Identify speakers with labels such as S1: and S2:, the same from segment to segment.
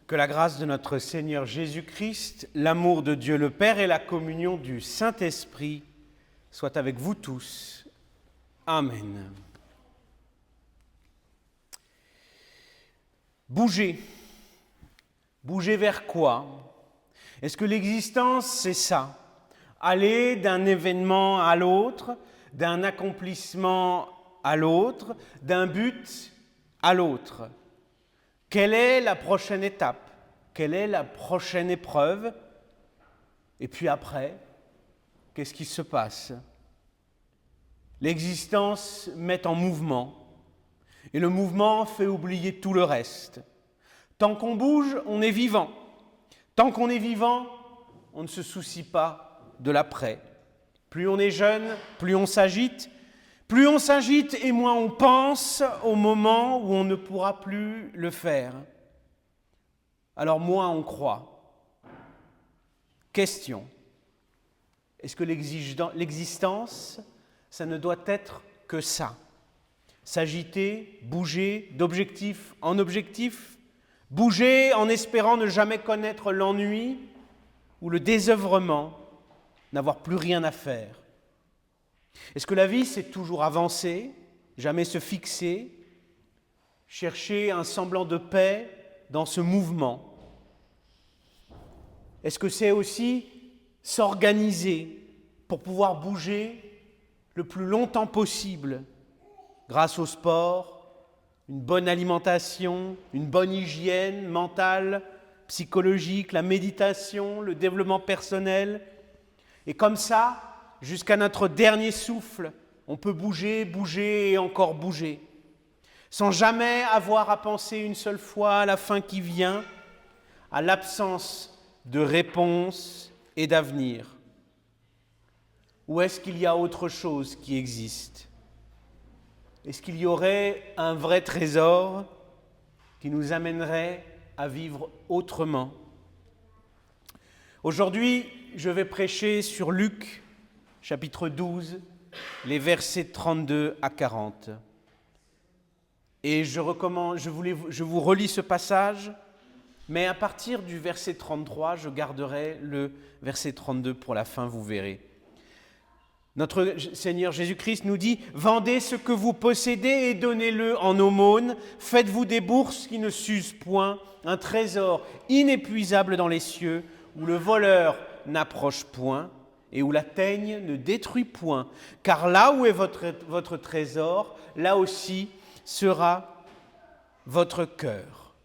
S1: Que la grâce de notre Seigneur Jésus-Christ, l'amour de Dieu le Père et la communion du Saint-Esprit soient avec vous tous. Amen. Bouger. Bouger vers quoi? Est-ce que l'existence, c'est ça? Aller d'un événement à l'autre, d'un accomplissement à l'autre, d'un but à l'autre. Quelle est la prochaine étape? Quelle est la prochaine épreuve? Et puis après, qu'est-ce qui se passe? L'existence met en mouvement, et le mouvement fait oublier tout le reste. Tant qu'on bouge, on est vivant. Tant qu'on est vivant, on ne se soucie pas de l'après. Plus on est jeune, plus on s'agite. Plus on s'agite et moins on pense au moment où on ne pourra plus le faire. Alors moins on croit. Question. Est-ce que l'existence, ça ne doit être que ça? S'agiter, bouger d'objectif en objectif, bouger en espérant ne jamais connaître l'ennui ou le désœuvrement, n'avoir plus rien à faire. Est-ce que la vie, c'est toujours avancer, jamais se fixer, chercher un semblant de paix dans ce mouvement? Est-ce que c'est aussi s'organiser pour pouvoir bouger le plus longtemps possible grâce au sport, une bonne alimentation, une bonne hygiène mentale, psychologique, la méditation, le développement personnel? Et comme ça, jusqu'à notre dernier souffle, on peut bouger, bouger et encore bouger, sans jamais avoir à penser une seule fois à la fin qui vient, à l'absence de réponse et d'avenir. Ou est-ce qu'il y a autre chose qui existe? Est-ce qu'il y aurait un vrai trésor qui nous amènerait à vivre autrement? Aujourd'hui, je vais prêcher sur Luc, chapitre 12, les versets 32 à 40. Et je vous relis ce passage, mais à partir du verset 33, je garderai le verset 32 pour la fin, vous verrez. Notre Seigneur Jésus-Christ nous dit « Vendez ce que vous possédez et donnez-le en aumône, faites-vous des bourses qui ne s'usent point, un trésor inépuisable dans les cieux, où le voleur n'approche point, et où la teigne ne détruit point, car là où est votre trésor, là aussi sera votre cœur. »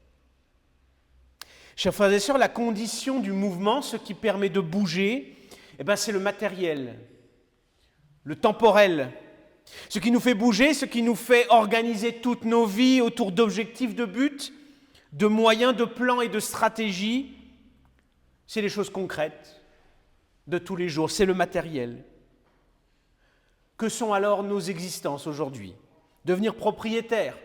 S1: Chers frères et sœurs, la condition du mouvement, ce qui permet de bouger, c'est le matériel, le temporel. Ce qui nous fait bouger, ce qui nous fait organiser toutes nos vies autour d'objectifs, de buts, de moyens, de plans et de stratégies, c'est les choses concrètes de tous les jours, c'est le matériel. Que sont alors nos existences aujourd'hui? Devenir propriétaire,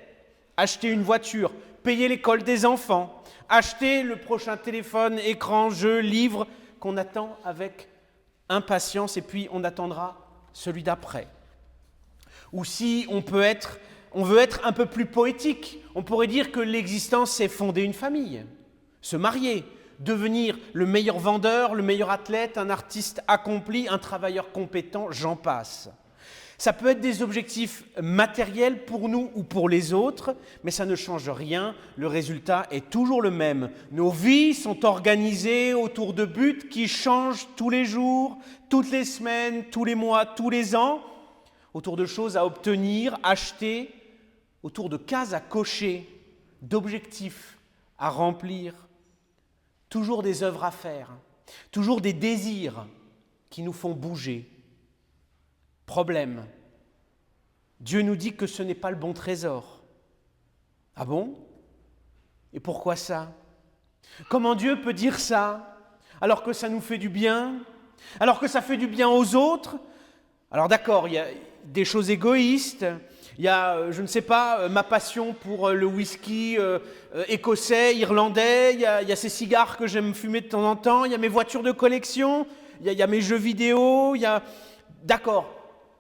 S1: acheter une voiture, payer l'école des enfants, acheter le prochain téléphone, écran, jeu, livre qu'on attend avec impatience et puis on attendra celui d'après. Ou si on veut être un peu plus poétique, on pourrait dire que l'existence, c'est fonder une famille, se marier, devenir le meilleur vendeur, le meilleur athlète, un artiste accompli, un travailleur compétent, j'en passe. Ça peut être des objectifs matériels pour nous ou pour les autres, mais ça ne change rien, le résultat est toujours le même. Nos vies sont organisées autour de buts qui changent tous les jours, toutes les semaines, tous les mois, tous les ans, autour de choses à obtenir, acheter, autour de cases à cocher, d'objectifs à remplir. Toujours des œuvres à faire, toujours des désirs qui nous font bouger. Problème, Dieu nous dit que ce n'est pas le bon trésor. Ah bon? Et pourquoi ça? Comment Dieu peut dire ça, alors que ça nous fait du bien, alors que ça fait du bien aux autres? Alors d'accord, il y a des choses égoïstes, il y a, je ne sais pas, ma passion pour le whisky écossais, irlandais, il y a ces cigares que j'aime fumer de temps en temps, il y a mes voitures de collection, il y a mes jeux vidéo, il y a... D'accord,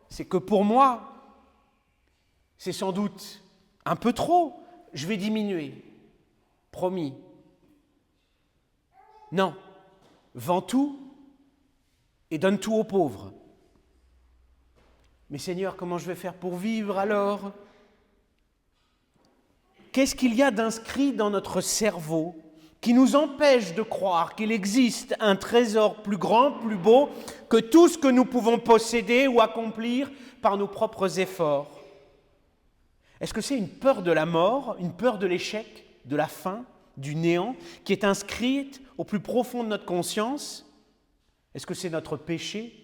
S1: c'est que pour moi, c'est sans doute un peu trop, je vais diminuer, promis. Non, vends tout et donne tout aux pauvres. Mais Seigneur, comment je vais faire pour vivre alors ? Qu'est-ce qu'il y a d'inscrit dans notre cerveau qui nous empêche de croire qu'il existe un trésor plus grand, plus beau que tout ce que nous pouvons posséder ou accomplir par nos propres efforts ? Est-ce que c'est une peur de la mort, une peur de l'échec, de la faim, du néant, qui est inscrite au plus profond de notre conscience ? Est-ce que c'est notre péché ?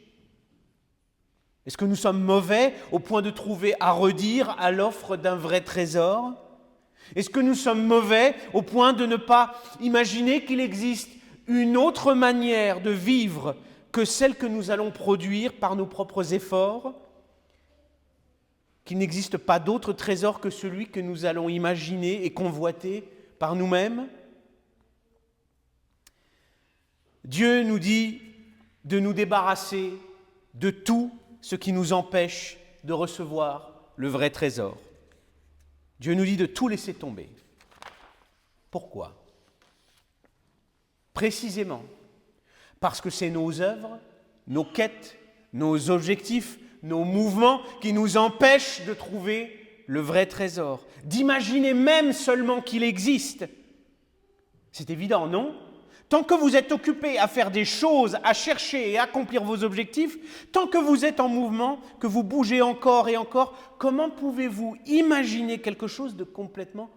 S1: Est-ce que nous sommes mauvais au point de trouver à redire à l'offre d'un vrai trésor ? Est-ce que nous sommes mauvais au point de ne pas imaginer qu'il existe une autre manière de vivre que celle que nous allons produire par nos propres efforts ? Qu'il n'existe pas d'autre trésor que celui que nous allons imaginer et convoiter par nous-mêmes ? Dieu nous dit de nous débarrasser de tout ce qui nous empêche de recevoir le vrai trésor. Dieu nous dit de tout laisser tomber. Pourquoi ? Précisément parce que c'est nos œuvres, nos quêtes, nos objectifs, nos mouvements qui nous empêchent de trouver le vrai trésor, d'imaginer même seulement qu'il existe. C'est évident, non ? Tant que vous êtes occupé à faire des choses, à chercher et à accomplir vos objectifs, tant que vous êtes en mouvement, que vous bougez encore et encore, comment pouvez-vous imaginer quelque chose de complètement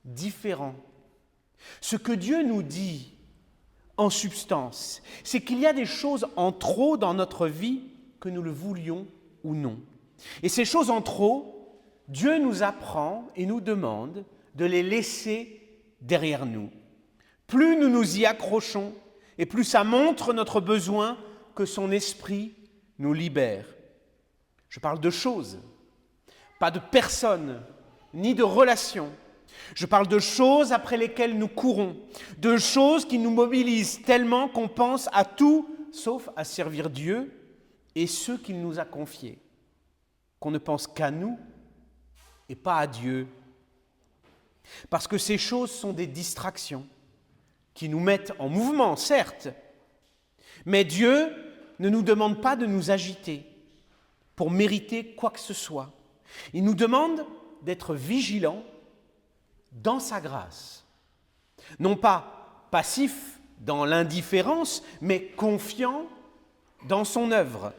S1: différent ? Ce que Dieu nous dit, en substance, c'est qu'il y a des choses en trop dans notre vie, que nous le voulions ou non. Et ces choses en trop, Dieu nous apprend et nous demande de les laisser derrière nous. Plus nous nous y accrochons, et plus ça montre notre besoin que son esprit nous libère. Je parle de choses, pas de personnes, ni de relations. Je parle de choses après lesquelles nous courons, de choses qui nous mobilisent tellement qu'on pense à tout sauf à servir Dieu et ceux qu'il nous a confiés, qu'on ne pense qu'à nous et pas à Dieu. Parce que ces choses sont des distractions qui nous mettent en mouvement, certes, mais Dieu ne nous demande pas de nous agiter pour mériter quoi que ce soit. Il nous demande d'être vigilants dans sa grâce. Non pas passifs dans l'indifférence, mais confiants dans son œuvre.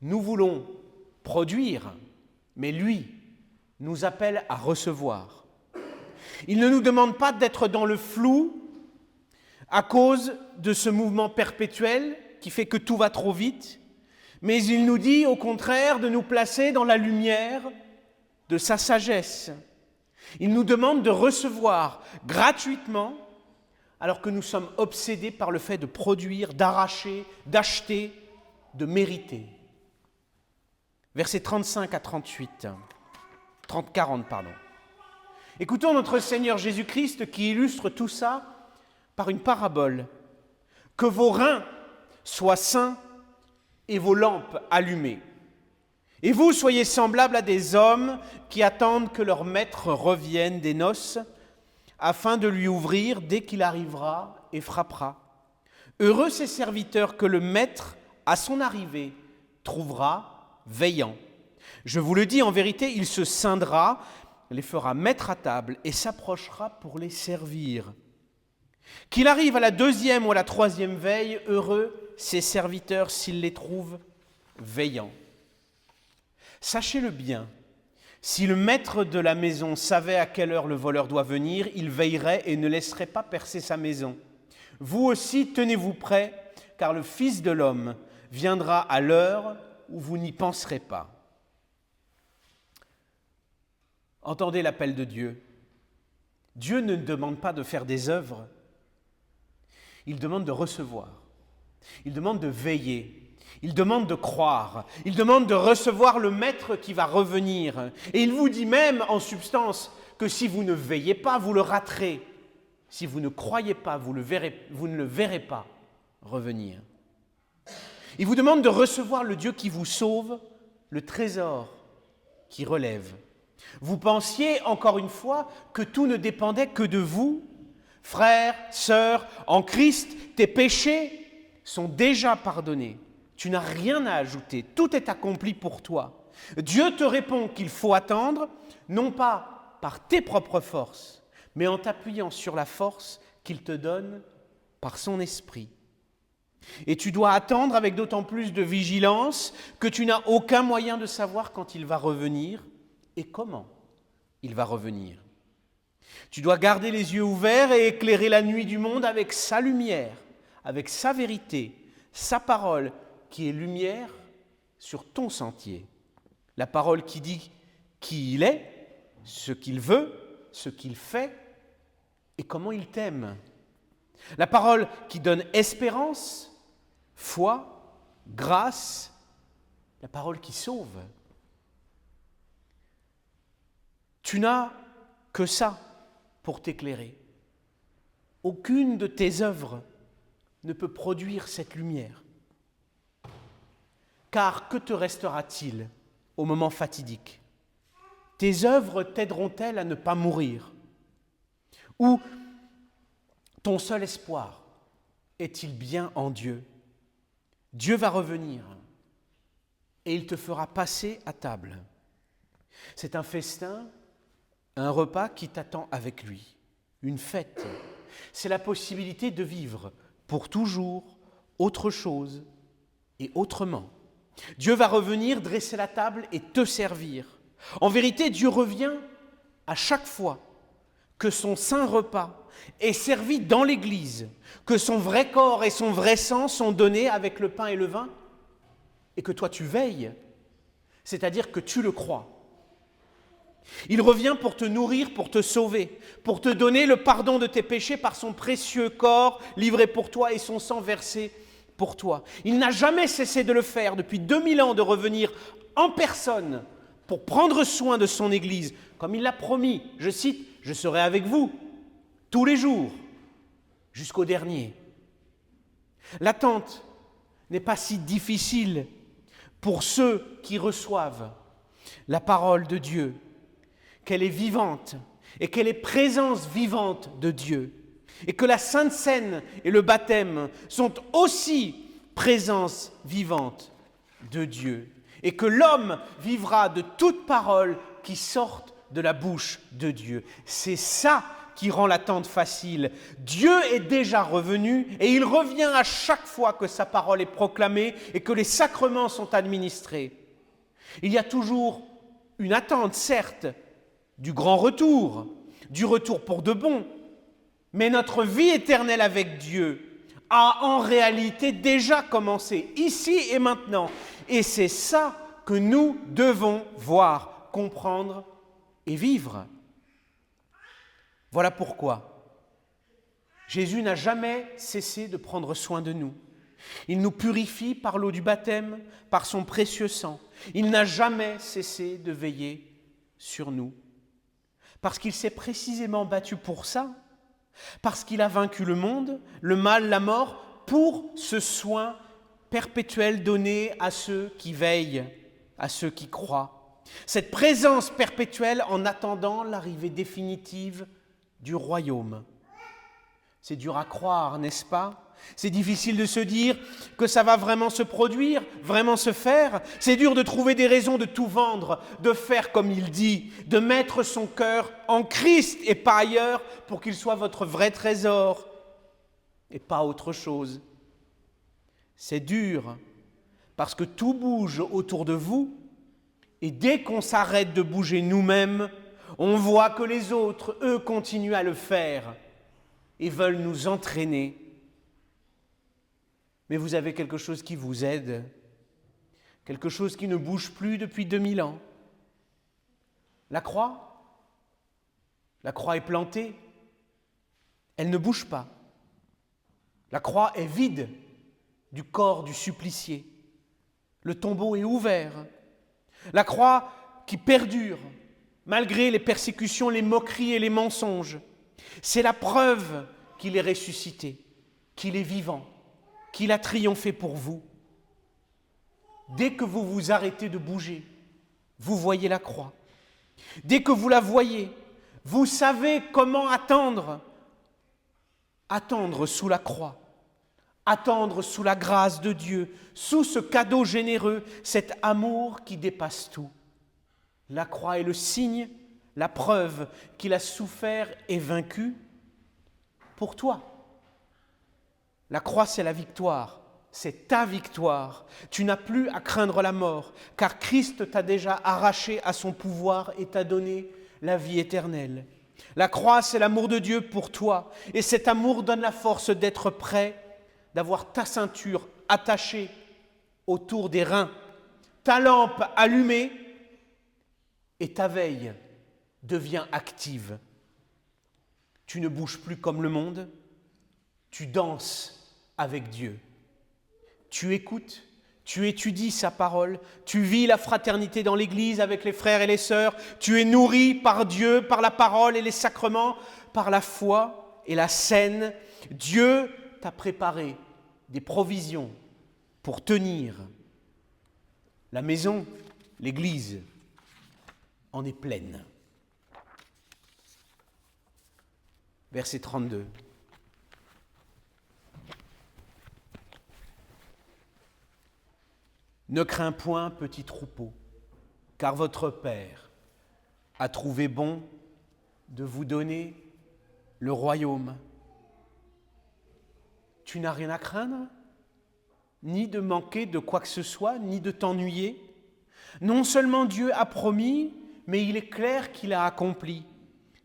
S1: Nous voulons produire, mais lui nous appelle à recevoir. Il ne nous demande pas d'être dans le flou à cause de ce mouvement perpétuel qui fait que tout va trop vite, mais il nous dit au contraire de nous placer dans la lumière de sa sagesse. Il nous demande de recevoir gratuitement alors que nous sommes obsédés par le fait de produire, d'arracher, d'acheter, de mériter. Versets 35 à 40, pardon. Écoutons notre Seigneur Jésus-Christ qui illustre tout ça par une parabole. Que vos reins soient sains et vos lampes allumées. Et vous soyez semblables à des hommes qui attendent que leur maître revienne des noces afin de lui ouvrir dès qu'il arrivera et frappera. Heureux ces serviteurs que le maître, à son arrivée, trouvera veillant. Je vous le dis, en vérité, il se scindra, les fera mettre à table et s'approchera pour les servir. Qu'il arrive à la 2e ou à la 3e veille, heureux ses serviteurs s'ils les trouvent veillants. Sachez-le bien, si le maître de la maison savait à quelle heure le voleur doit venir, il veillerait et ne laisserait pas percer sa maison. Vous aussi, tenez-vous prêts, car le Fils de l'homme viendra à l'heure où vous n'y penserez pas. Entendez l'appel de Dieu. Dieu ne demande pas de faire des œuvres. Il demande de recevoir. Il demande de veiller. Il demande de croire. Il demande de recevoir le Maître qui va revenir. Et il vous dit même, en substance, que si vous ne veillez pas, vous le raterez. Si vous ne croyez pas, vous ne le verrez pas revenir. Il vous demande de recevoir le Dieu qui vous sauve, le trésor qui relève. Vous pensiez, encore une fois, que tout ne dépendait que de vous, Frère, sœur, en Christ, tes péchés sont déjà pardonnés. Tu n'as rien à ajouter, tout est accompli pour toi. Dieu te répond qu'il faut attendre, non pas par tes propres forces, mais en t'appuyant sur la force qu'il te donne par son esprit. Et tu dois attendre avec d'autant plus de vigilance que tu n'as aucun moyen de savoir quand il va revenir et comment il va revenir. Tu dois garder les yeux ouverts et éclairer la nuit du monde avec sa lumière, avec sa vérité, sa parole qui est lumière sur ton sentier. La parole qui dit qui il est, ce qu'il veut, ce qu'il fait et comment il t'aime. La parole qui donne espérance, foi, grâce, la parole qui sauve. Tu n'as que ça pour t'éclairer. Aucune de tes œuvres ne peut produire cette lumière. Car que te restera-t-il au moment fatidique? Tes œuvres t'aideront-elles à ne pas mourir? Ou ton seul espoir est-il bien en Dieu? Dieu va revenir et il te fera passer à table. C'est un festin, un repas qui t'attend avec lui, une fête. C'est la possibilité de vivre pour toujours autre chose et autrement. Dieu va revenir, dresser la table et te servir. En vérité, Dieu revient à chaque fois que son saint repas est servi dans l'Église, que son vrai corps et son vrai sang sont donnés avec le pain et le vin, et que toi tu veilles, c'est-à-dire que tu le crois. Il revient pour te nourrir, pour te sauver, pour te donner le pardon de tes péchés par son précieux corps livré pour toi et son sang versé pour toi. Il n'a jamais cessé de le faire depuis 2000 ans, de revenir en personne pour prendre soin de son Église, comme il l'a promis. Je cite, « Je serai avec vous tous les jours, jusqu'au dernier ». L'attente n'est pas si difficile pour ceux qui reçoivent la parole de Dieu, qu'elle est vivante et qu'elle est présence vivante de Dieu, et que la Sainte Seine et le baptême sont aussi présence vivante de Dieu, et que l'homme vivra de toute parole qui sorte de la bouche de Dieu. C'est ça qui rend l'attente facile. Dieu est déjà revenu et il revient à chaque fois que sa parole est proclamée et que les sacrements sont administrés. Il y a toujours une attente, certes, du grand retour, du retour pour de bon, mais notre vie éternelle avec Dieu a en réalité déjà commencé, ici et maintenant. Et c'est ça que nous devons voir, comprendre et vivre. Voilà pourquoi Jésus n'a jamais cessé de prendre soin de nous. Il nous purifie par l'eau du baptême, par son précieux sang. Il n'a jamais cessé de veiller sur nous. Parce qu'il s'est précisément battu pour ça, parce qu'il a vaincu le monde, le mal, la mort, pour ce soin perpétuel donné à ceux qui veillent, à ceux qui croient. Cette présence perpétuelle en attendant l'arrivée définitive du royaume. C'est dur à croire, n'est-ce pas? C'est difficile de se dire que ça va vraiment se produire, vraiment se faire. C'est dur de trouver des raisons de tout vendre, de faire comme il dit, de mettre son cœur en Christ et pas ailleurs pour qu'il soit votre vrai trésor et pas autre chose. C'est dur parce que tout bouge autour de vous et dès qu'on s'arrête de bouger nous-mêmes, on voit que les autres, eux, continuent à le faire et veulent nous entraîner. Mais vous avez quelque chose qui vous aide, quelque chose qui ne bouge plus depuis 2000 ans. La croix est plantée, elle ne bouge pas. La croix est vide du corps du supplicié. Le tombeau est ouvert. La croix qui perdure, malgré les persécutions, les moqueries et les mensonges. C'est la preuve qu'il est ressuscité, qu'il est vivant, qu'il a triomphé pour vous. Dès que vous vous arrêtez de bouger, vous voyez la croix. Dès que vous la voyez, vous savez comment attendre attendre sous la croix, attendre sous la grâce de Dieu, sous ce cadeau généreux, cet amour qui dépasse tout. La croix est le signe, la preuve qu'il a souffert et vaincu pour toi. La croix, c'est la victoire, c'est ta victoire. Tu n'as plus à craindre la mort, car Christ t'a déjà arraché à son pouvoir et t'a donné la vie éternelle. La croix, c'est l'amour de Dieu pour toi, et cet amour donne la force d'être prêt, d'avoir ta ceinture attachée autour des reins, ta lampe allumée, et ta veille devient active. Tu ne bouges plus comme le monde, tu danses avec Dieu. Tu écoutes, tu étudies sa parole, tu vis la fraternité dans l'Église avec les frères et les sœurs, tu es nourri par Dieu, par la parole et les sacrements, par la foi et la scène. Dieu t'a préparé des provisions pour tenir. La maison, l'Église, en est pleine. Verset 32. Ne crains point, petit troupeau, car votre Père a trouvé bon de vous donner le royaume. Tu n'as rien à craindre, ni de manquer de quoi que ce soit, ni de t'ennuyer. Non seulement Dieu a promis, mais il est clair qu'il a accompli.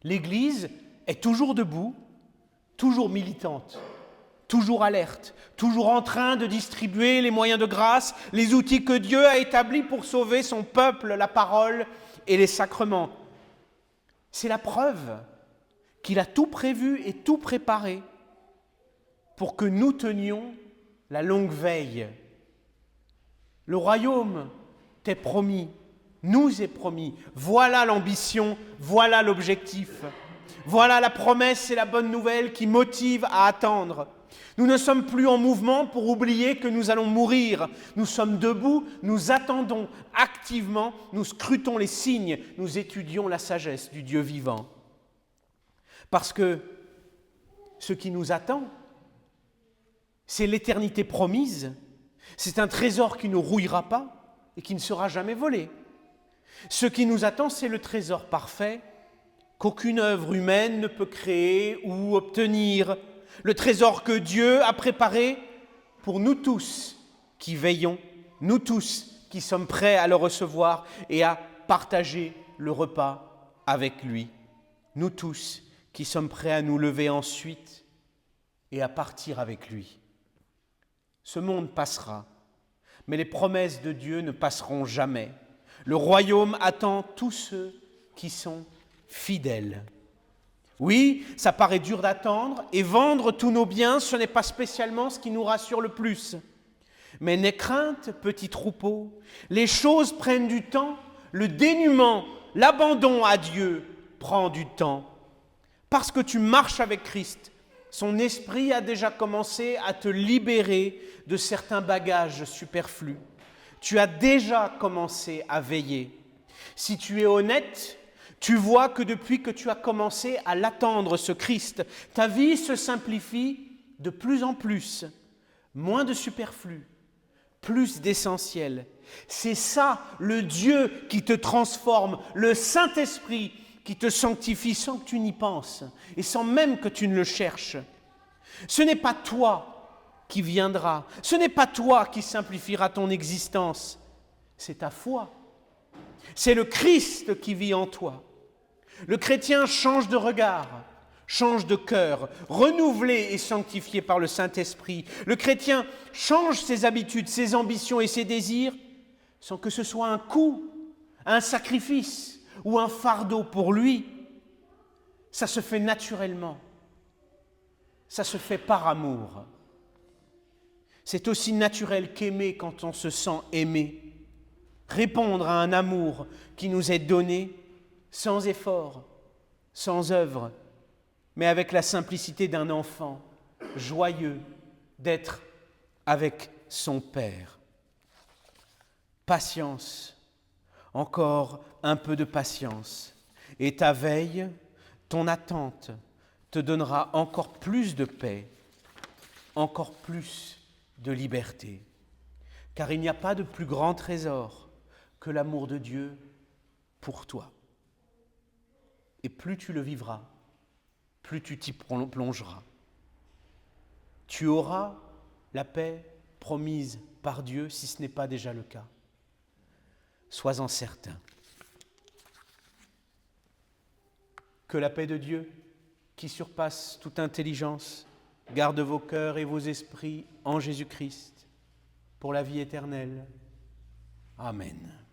S1: L'Église est toujours debout, toujours militante, toujours alerte, toujours en train de distribuer les moyens de grâce, les outils que Dieu a établis pour sauver son peuple, la parole et les sacrements. C'est la preuve qu'il a tout prévu et tout préparé pour que nous tenions la longue veille. Le royaume t'est promis, nous est promis. Voilà l'ambition, voilà l'objectif. Voilà la promesse et la bonne nouvelle qui motivent à attendre. Nous ne sommes plus en mouvement pour oublier que nous allons mourir. Nous sommes debout, nous attendons activement, nous scrutons les signes, nous étudions la sagesse du Dieu vivant. Parce que ce qui nous attend, c'est l'éternité promise. C'est un trésor qui ne rouillera pas et qui ne sera jamais volé. Ce qui nous attend, c'est le trésor parfait qu'aucune œuvre humaine ne peut créer ou obtenir. Le trésor que Dieu a préparé pour nous tous qui veillons, nous tous qui sommes prêts à le recevoir et à partager le repas avec lui. Nous tous qui sommes prêts à nous lever ensuite et à partir avec lui. Ce monde passera, mais les promesses de Dieu ne passeront jamais. Le royaume attend tous ceux qui sont fidèles. Oui, ça paraît dur d'attendre, et vendre tous nos biens, ce n'est pas spécialement ce qui nous rassure le plus. Mais n'aie crainte, petit troupeau, les choses prennent du temps, le dénuement, l'abandon à Dieu prend du temps. Parce que tu marches avec Christ, son esprit a déjà commencé à te libérer de certains bagages superflus. Tu as déjà commencé à veiller. Si tu es honnête, tu vois que depuis que tu as commencé à l'attendre, ce Christ, ta vie se simplifie de plus en plus. Moins de superflu, plus d'essentiel. C'est ça le Dieu qui te transforme, le Saint-Esprit qui te sanctifie sans que tu n'y penses et sans même que tu ne le cherches. Ce n'est pas toi qui viendra, ce n'est pas toi qui simplifiera ton existence, c'est ta foi. C'est le Christ qui vit en toi. Le chrétien change de regard, change de cœur, renouvelé et sanctifié par le Saint-Esprit. Le chrétien change ses habitudes, ses ambitions et ses désirs sans que ce soit un coût, un sacrifice ou un fardeau pour lui. Ça se fait naturellement. Ça se fait par amour. C'est aussi naturel qu'aimer quand on se sent aimé. Répondre à un amour qui nous est donné sans effort, sans œuvre, mais avec la simplicité d'un enfant joyeux d'être avec son Père. Patience, encore un peu de patience, et ta veille, ton attente te donnera encore plus de paix, encore plus de liberté. Car il n'y a pas de plus grand trésor que l'amour de Dieu pour toi. Et plus tu le vivras, plus tu t'y plongeras. Tu auras la paix promise par Dieu si ce n'est pas déjà le cas. Sois-en certain. Que la paix de Dieu, qui surpasse toute intelligence, garde vos cœurs et vos esprits en Jésus-Christ pour la vie éternelle. Amen.